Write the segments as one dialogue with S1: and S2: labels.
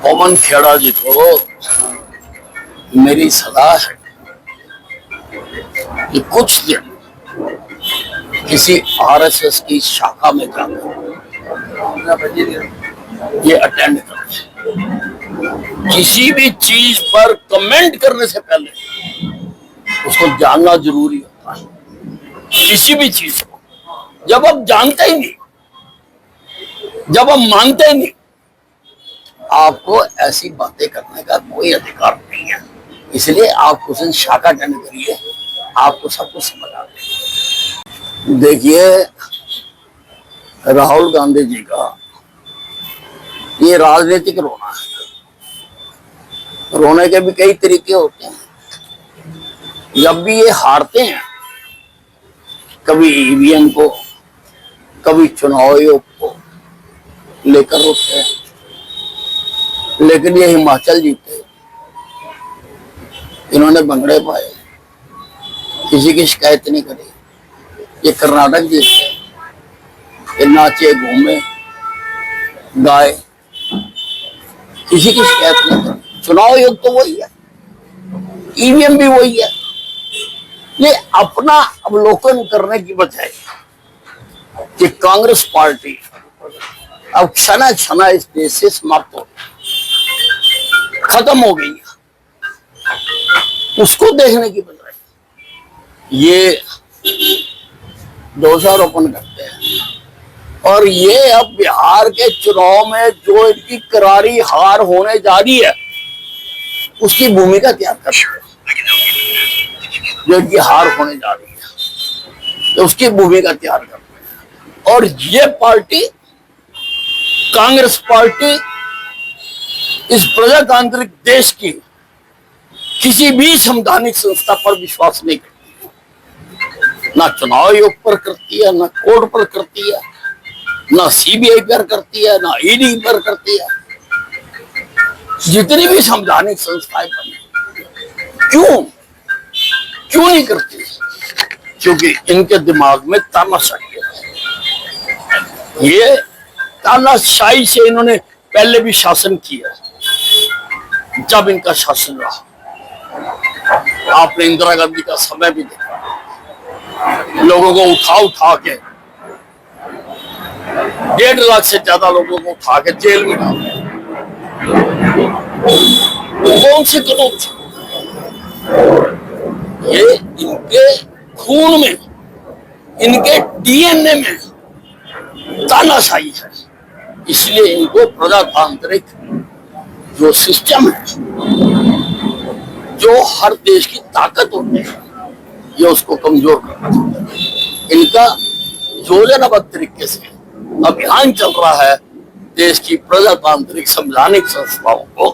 S1: पवन खेड़ा जी को मेरी सलाह है कि कुछ दिन किसी आरएसएस की शाखा में जाकर ये अटेंड करें। किसी भी चीज पर कमेंट करने से पहले उसको जानना जरूरी होता है। किसी भी चीज को जब आप जानते ही नहीं, जब आप मानते ही नहीं, आपको ऐसी बातें करने का कोई अधिकार नहीं है। इसलिए आप कुछ दिन शाखा अटेंड करिए, आपको सब कुछ समझ आ जाएगा। देखिए, राहुल गांधी जी का ये राजनीतिक रोना है। रोने के भी कई तरीके होते हैं। जब भी ये हारते हैं, कभी ईवीएम को, कभी चुनाव आयोग को लेकर रोते हैं, लेकिन ये हिमाचल जीते, इन्होंने भंगड़े पाए, किसी की शिकायत नहीं करी। ये कर्नाटक जीते, ये नाचे, घूमे, गाए, किसी की शिकायत नहीं करी। चुनाव आयोग तो वही है, ईवीएम भी वही है। ये अपना अवलोकन करने की बजाय कि कांग्रेस पार्टी अब क्षण क्षण इस देश से समाप्त हो, खत्म हो गई है, उसको देखने की बजाय ये दोषारोपण करते हैं। और ये अब बिहार के चुनाव में जो इनकी करारी हार होने जा रही है, उसकी भूमिका तैयार करते हैं। जो इनकी हार होने जा रही है, तो उसकी भूमिका तैयार करते हैं। और ये पार्टी, कांग्रेस पार्टी, इस प्रजातांत्रिक देश की किसी भी संवैधानिक संस्था पर विश्वास नहीं करती। ना चुनाव आयोग पर करती है, ना कोर्ट पर करती है, ना सीबीआई पर करती है, ना ईडी पर करती है। जितनी भी संवैधानिक संस्थाएं बनी, क्यों नहीं करती? क्योंकि इनके दिमाग में तानाशाही है। ये तानाशाही से इन्होंने पहले भी शासन किया। जब इनका शासन रहा, आपने इंदिरा गांधी का समय भी देखा, लोगों को उठा के 1.5 लाख से ज्यादा लोगों को उठा के जेल में डाल दिया। कौन से कानून थे? ये इनके खून में, इनके डीएनए में तानाशाही है। इसलिए इनको प्रजातांत्रिक जो सिस्टम है, जो हर देश की ताकत होती है, ये उसको कमजोर करना चाहता है। इनका योजनाबद्ध तरीके से अभियान चल रहा है देश की प्रजातांत्रिक संवैधानिक संस्थाओं को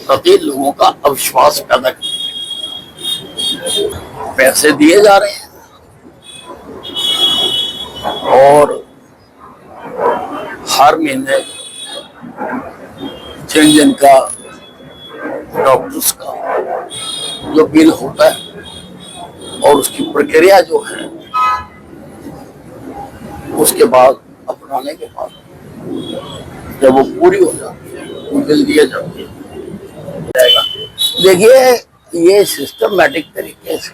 S1: प्रति लोगों का अविश्वास पैदा करने। पैसे दिए जा रहे हैं और हर महीने जिनका डॉक्टर्स का जो बिल होता है और उसकी प्रक्रिया जो है, उसके बाद अपनाने के बाद जब वो पूरी हो जाती है, वो बिल दिए जाते हैं। देखिए, ये सिस्टमैटिक तरीके से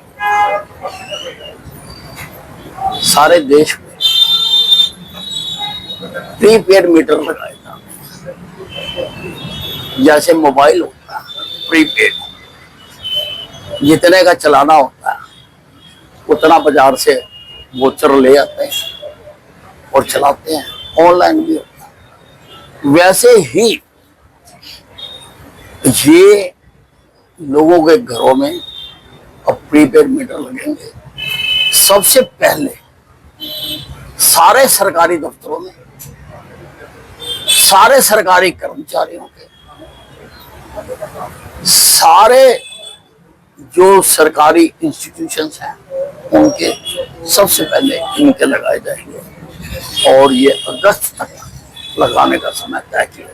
S1: सारे देश में प्रीपेड मीटर लगाए जाते हैं। जैसे मोबाइल होता है प्रीपेड, जितने का चलाना होता है उतना बाजार से वोचर ले आते हैं और चलाते हैं। ऑनलाइन भी होता है। वैसे ही ये लोगों के घरों में अब प्रीपेड मीटर लगेंगे। सबसे पहले सारे सरकारी दफ्तरों में, सारे सरकारी कर्मचारियों के, सारे जो सरकारी इंस्टीट्यूशंस हैं, उनके सबसे पहले इनके लगाए जाएंगे। और ये अगस्त तक लगाने का समय तय किया।